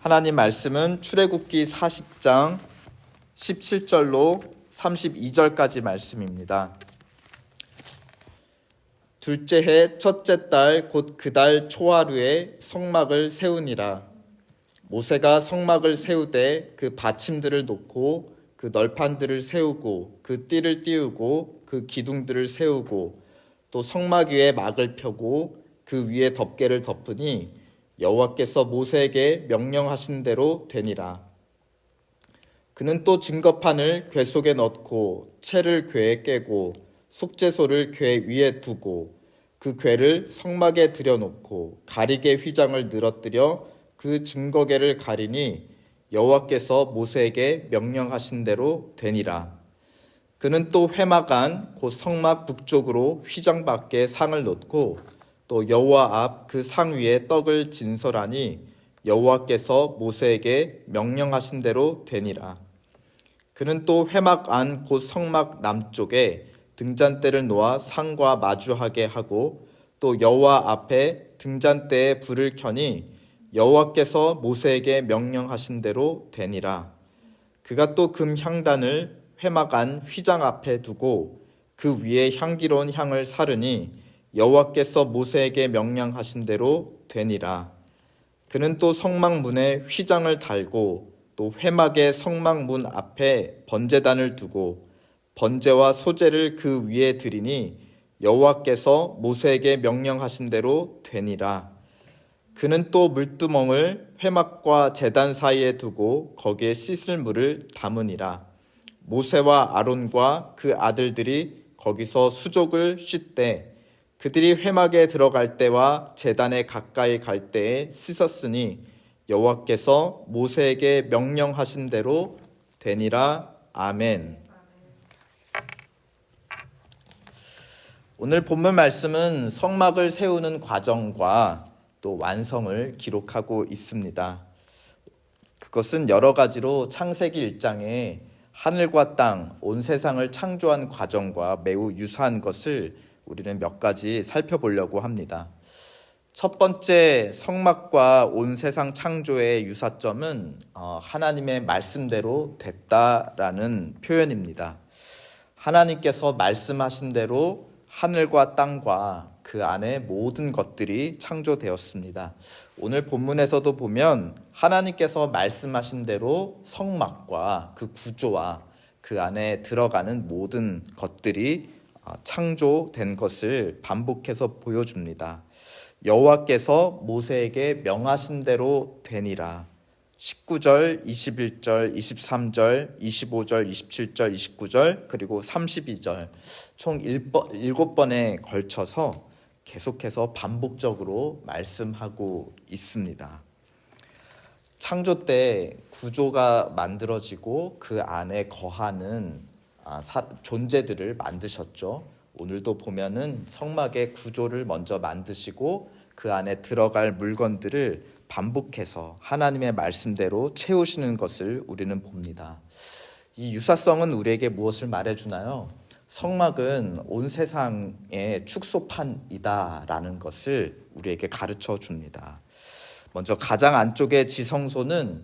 하나님 말씀은 출애굽기 40장 17절로 32절까지 말씀입니다. 둘째 해 첫째 달 곧 그 달 초하루에 성막을 세우니라. 모세가 성막을 세우되 그 받침들을 놓고 그 널판들을 세우고 그 띠를 띄우고 그 기둥들을 세우고 또 성막 위에 막을 펴고 그 위에 덮개를 덮으니 여호와께서 모세에게 명령하신 대로 되니라. 그는 또 증거판을 궤 속에 넣고 채를 궤에 깨고 속죄소를 궤 위에 두고 그 궤를 성막에 들여놓고 가리개 휘장을 늘어뜨려 그 증거궤를 가리니 여호와께서 모세에게 명령하신 대로 되니라. 그는 또 회막 안 곧 성막 북쪽으로 휘장 밖에 상을 놓고 또 여호와 앞 그 상 위에 떡을 진설하니 여호와께서 모세에게 명령하신 대로 되니라. 그는 또 회막 안 곧 성막 남쪽에 등잔대를 놓아 상과 마주하게 하고 또 여호와 앞에 등잔대에 불을 켜니 여호와께서 모세에게 명령하신 대로 되니라. 그가 또 금 향단을 회막 안 휘장 앞에 두고 그 위에 향기로운 향을 사르니 여호와께서 모세에게 명령하신 대로 되니라. 그는 또 성막 문에 휘장을 달고 또 회막의 성막 문 앞에 번제단을 두고 번제와 소제를 그 위에 드리니 여호와께서 모세에게 명령하신 대로 되니라. 그는 또 물두멍을 회막과 제단 사이에 두고 거기에 씻을 물을 담으니라. 모세와 아론과 그 아들들이 거기서 수족을 씻되 그들이 회막에 들어갈 때와 제단에 가까이 갈 때에 씻었으니 여호와께서 모세에게 명령하신 대로 되니라. 아멘. 오늘 본문 말씀은 성막을 세우는 과정과 또 완성을 기록하고 있습니다. 그것은 여러 가지로 창세기 1장에 하늘과 땅, 온 세상을 창조한 과정과 매우 유사한 것을 우리는 몇 가지 살펴보려고 합니다. 첫 번째, 성막과 온 세상 창조의 유사점은 하나님의 말씀대로 됐다라는 표현입니다. 하나님께서 말씀하신 대로 하늘과 땅과 그 안에 모든 것들이 창조되었습니다. 오늘 본문에서도 보면 하나님께서 말씀하신 대로 성막과 그 구조와 그 안에 들어가는 모든 것들이 창조된 것을 반복해서 보여줍니다. 여호와께서 모세에게 명하신 대로 되니라. 19절, 21절, 23절, 25절, 27절, 29절 그리고 32절 총 7번에 걸쳐서 계속해서 반복적으로 말씀하고 있습니다. 창조 때 구조가 만들어지고 그 안에 거하는 존재들을 만드셨죠. 오늘도 보면은 성막의 구조를 먼저 만드시고 그 안에 들어갈 물건들을 반복해서 하나님의 말씀대로 채우시는 것을 우리는 봅니다. 이 유사성은 우리에게 무엇을 말해주나요? 성막은 온 세상의 축소판이다라는 것을 우리에게 가르쳐 줍니다. 먼저 가장 안쪽의 지성소는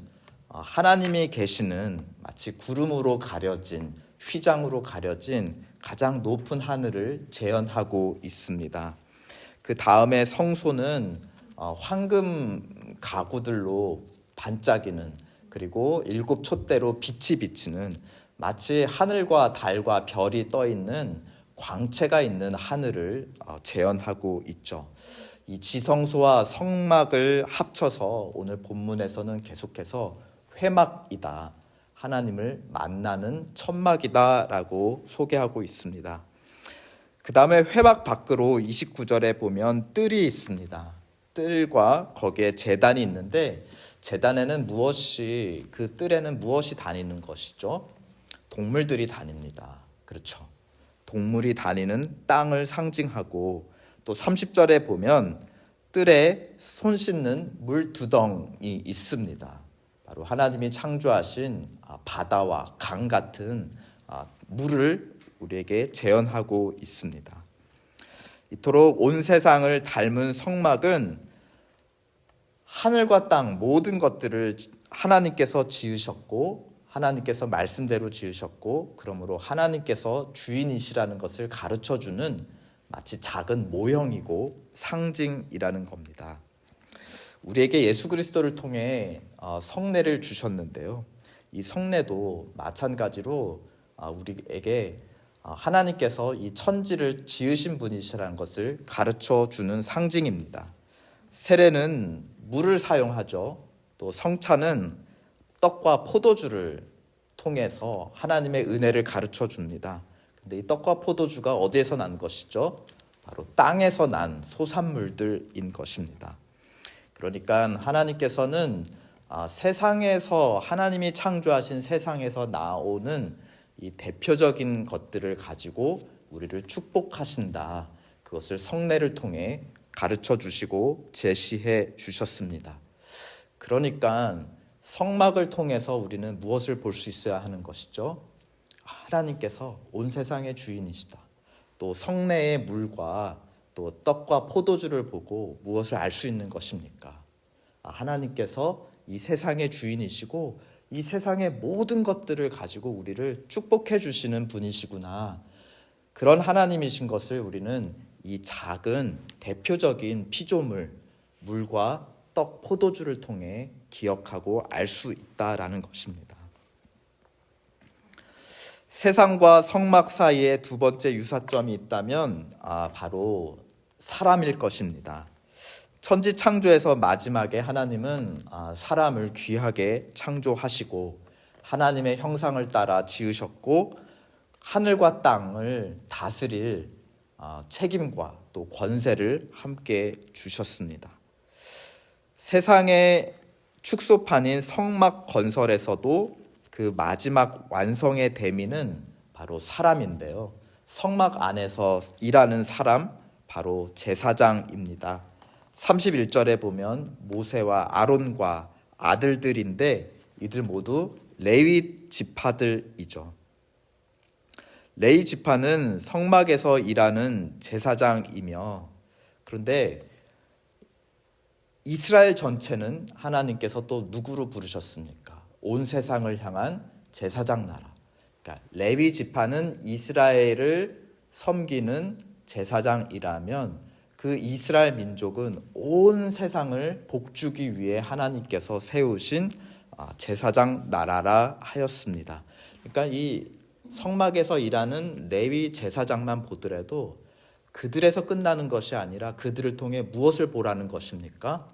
하나님이 계시는 마치 구름으로 가려진 휘장으로 가려진 가장 높은 하늘을 재현하고 있습니다. 그 다음에 성소는 황금 가구들로 반짝이는 그리고 7 촛대로 빛이 비치는 마치 하늘과 달과 별이 떠 있는 광채가 있는 하늘을 재현하고 있죠. 이 지성소와 성막을 합쳐서 오늘 본문에서는 계속해서 회막이다, 하나님을 만나는 천막이다 라고 소개하고 있습니다. 그 다음에 회막 밖으로 29절에 보면 뜰이 있습니다. 뜰과 거기에 제단이 있는데 제단에는 그 뜰에는 무엇이 다니는 것이죠? 동물들이 다닙니다. 그렇죠. 동물이 다니는 땅을 상징하고 또 30절에 보면 뜰에 손 씻는 물두덩이 있습니다. 바로 하나님이 창조하신 바다와 강 같은 물을 우리에게 재현하고 있습니다. 이토록 온 세상을 닮은 성막은 하늘과 땅 모든 것들을 하나님께서 지으셨고 하나님께서 말씀대로 지으셨고 그러므로 하나님께서 주인이시라는 것을 가르쳐주는 마치 작은 모형이고 상징이라는 겁니다. 우리에게 예수 그리스도를 통해 성례를 주셨는데요. 이 성례도 마찬가지로 우리에게 하나님께서 이 천지를 지으신 분이시라는 것을 가르쳐주는 상징입니다. 세례는 물을 사용하죠. 또 성찬은 떡과 포도주를 통해서 하나님의 은혜를 가르쳐 줍니다. 근데 이 떡과 포도주가 어디에서 난 것이죠? 바로 땅에서 난 소산물들인 것입니다. 그러니까 하나님께서는 세상에서 하나님이 창조하신 세상에서 나오는 이 대표적인 것들을 가지고 우리를 축복하신다. 그것을 성례를 통해 가르쳐 주시고 제시해 주셨습니다. 그러니까 성막을 통해서 우리는 무엇을 볼 수 있어야 하는 것이죠? 하나님께서 온 세상의 주인이시다. 또 성례의 물과 또 떡과 포도주를 보고 무엇을 알 수 있는 것입니까? 하나님께서 이 세상의 주인이시고 이 세상의 모든 것들을 가지고 우리를 축복해 주시는 분이시구나. 그런 하나님이신 것을 우리는 이 작은 대표적인 피조물, 물과 떡, 포도주를 통해 기억하고 알 수 있다라는 것입니다. 세상과 성막 사이에 두 번째 유사점이 있다면 바로 사람일 것입니다. 천지 창조에서 마지막에 하나님은 사람을 귀하게 창조하시고 하나님의 형상을 따라 지으셨고 하늘과 땅을 다스릴 책임과 또 권세를 함께 주셨습니다. 세상의 축소판인 성막 건설에서도 그 마지막 완성의 대미는 바로 사람인데요. 성막 안에서 일하는 사람, 바로 제사장입니다. 31절에 보면 모세와 아론과 아들들인데 이들 모두 레위 지파들이죠. 레위 지파는 성막에서 일하는 제사장이며 그런데 이스라엘 전체는 하나님께서 또 누구로 부르셨습니까? 온 세상을 향한 제사장 나라. 그러니까 레위 지파는 이스라엘을 섬기는 제사장이라면 그 이스라엘 민족은 온 세상을 복주기 위해 하나님께서 세우신 제사장 나라라 하였습니다. 그러니까 이 성막에서 일하는 레위 제사장만 보더라도 그들에서 끝나는 것이 아니라 그들을 통해 무엇을 보라는 것입니까?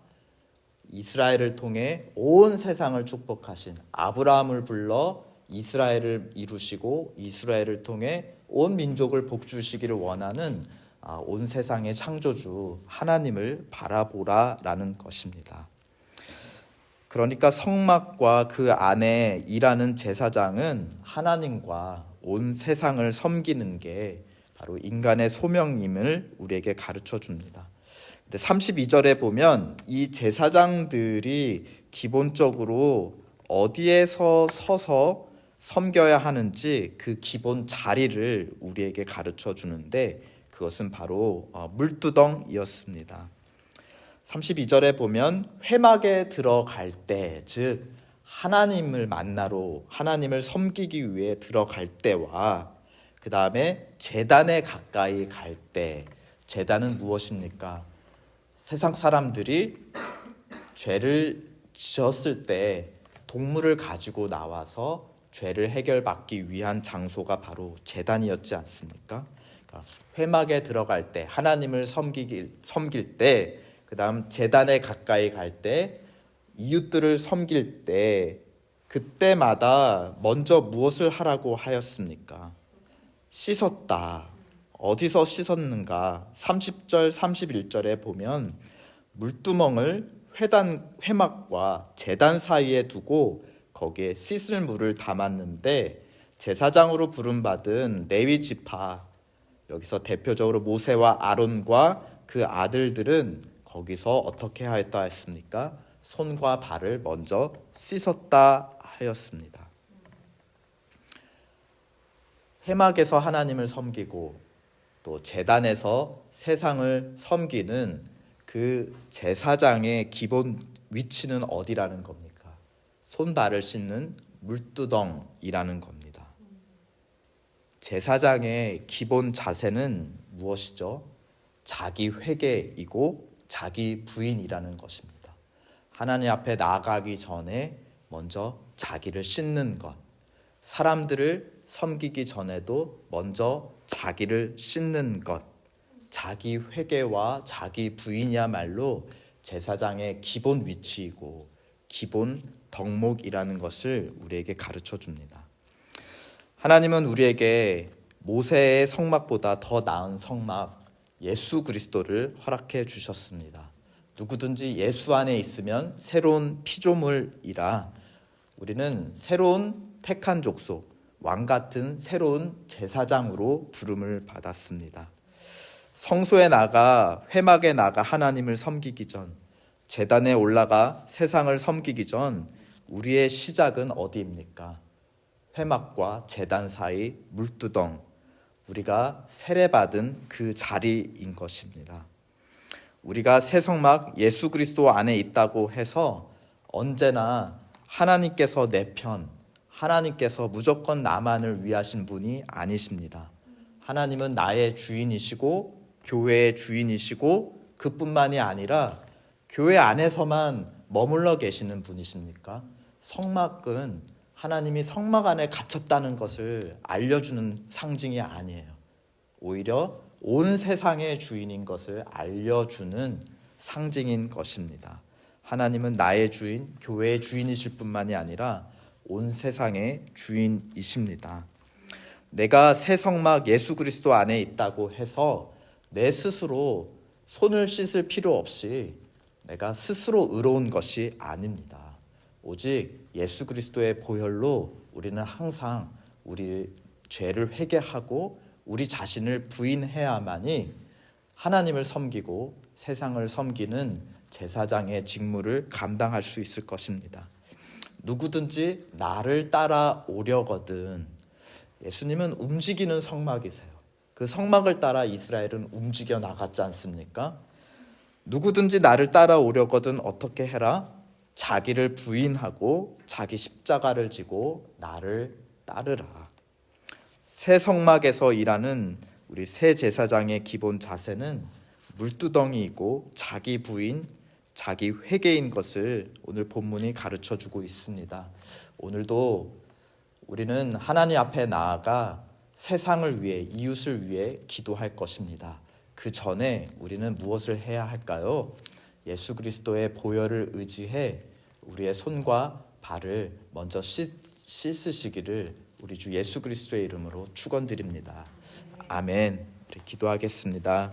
이스라엘을 통해 온 세상을 축복하신 아브라함을 불러 이스라엘을 이루시고 이스라엘을 통해 온 민족을 복주시기를 원하는 온 세상의 창조주 하나님을 바라보라라는 것입니다. 그러니까 성막과 그 안에 일하는 제사장은 하나님과 온 세상을 섬기는 게 바로 인간의 소명임을 우리에게 가르쳐 줍니다. 32절에 보면 이 제사장들이 기본적으로 어디에서 서서 섬겨야 하는지 그 기본 자리를 우리에게 가르쳐 주는데 그것은 바로 물두덩이었습니다. 32절에 보면 회막에 들어갈 때, 즉 하나님을 만나러 하나님을 섬기기 위해 들어갈 때와 그 다음에 제단에 가까이 갈 때, 제단은 무엇입니까? 세상 사람들이 죄를 지었을 때 동물을 가지고 나와서 죄를 해결받기 위한 장소가 바로 제단이었지 않습니까? 그러니까 회막에 들어갈 때, 하나님을 섬길 때, 그 다음 제단에 가까이 갈 때, 이웃들을 섬길 때, 그때마다 먼저 무엇을 하라고 하였습니까? 씻었다. 어디서 씻었는가? 30절, 31절에 보면 물두멍을 회막과 제단 사이에 두고 거기에 씻을 물을 담았는데 제사장으로 부름받은 레위 지파, 여기서 대표적으로 모세와 아론과 그 아들들은 거기서 어떻게 하였다 했습니까? 손과 발을 먼저 씻었다 하였습니다. 회막에서 하나님을 섬기고 또 제단에서 세상을 섬기는 그 제사장의 기본 위치는 어디라는 겁니까? 손발을 씻는 물두덩이라는 겁니다. 제사장의 기본 자세는 무엇이죠? 자기 회개이고 자기 부인이라는 것입니다. 하나님 앞에 나아가기 전에 먼저 자기를 씻는 것, 사람들을 섬기기 전에도 먼저 자기를 씻는 것, 자기 회개와 자기 부인이야말로 제사장의 기본 위치이고 기본 덕목이라는 것을 우리에게 가르쳐 줍니다. 하나님은 우리에게 모세의 성막보다 더 나은 성막 예수 그리스도를 허락해 주셨습니다. 누구든지 예수 안에 있으면 새로운 피조물이라 우리는 새로운 택한 족속, 왕 같은 새로운 제사장으로 부름을 받았습니다. 성소에 나가 회막에 나가 하나님을 섬기기 전, 제단에 올라가 세상을 섬기기 전 우리의 시작은 어디입니까? 회막과 제단 사이 물두덩, 우리가 세례받은 그 자리인 것입니다. 우리가 새 성막 예수 그리스도 안에 있다고 해서 언제나 하나님께서 내 편, 하나님께서 무조건 나만을 위하신 분이 아니십니다. 하나님은 나의 주인이시고 교회의 주인이시고 그뿐만이 아니라 교회 안에서만 머물러 계시는 분이십니까? 성막은 하나님이 성막 안에 갇혔다는 것을 알려주는 상징이 아니에요. 오히려 온 세상의 주인인 것을 알려주는 상징인 것입니다. 하나님은 나의 주인, 교회의 주인이실 뿐만이 아니라 온 세상의 주인이십니다. 내가 새 성막 예수 그리스도 안에 있다고 해서 내 스스로 손을 씻을 필요 없이 내가 스스로 의로운 것이 아닙니다. 오직 예수 그리스도의 보혈로 우리는 항상 우리 죄를 회개하고 우리 자신을 부인해야만이 하나님을 섬기고 세상을 섬기는 제사장의 직무를 감당할 수 있을 것입니다. 누구든지 나를 따라오려거든. 예수님은 움직이는 성막이세요. 그 성막을 따라 이스라엘은 움직여 나갔지 않습니까? 누구든지 나를 따라오려거든 어떻게 해라? 자기를 부인하고 자기 십자가를 지고 나를 따르라. 새 성막에서 일하는 우리 새 제사장의 기본 자세는 물두덩이이고 자기 부인, 자기 회개인 것을 오늘 본문이 가르쳐주고 있습니다. 오늘도 우리는 하나님 앞에 나아가 세상을 위해, 이웃을 위해 기도할 것입니다. 그 전에 우리는 무엇을 해야 할까요? 예수 그리스도의 보혈을 의지해 우리의 손과 발을 먼저 씻으시기를 우리 주 예수 그리스도의 이름으로 축원드립니다. 아멘. 기도하겠습니다.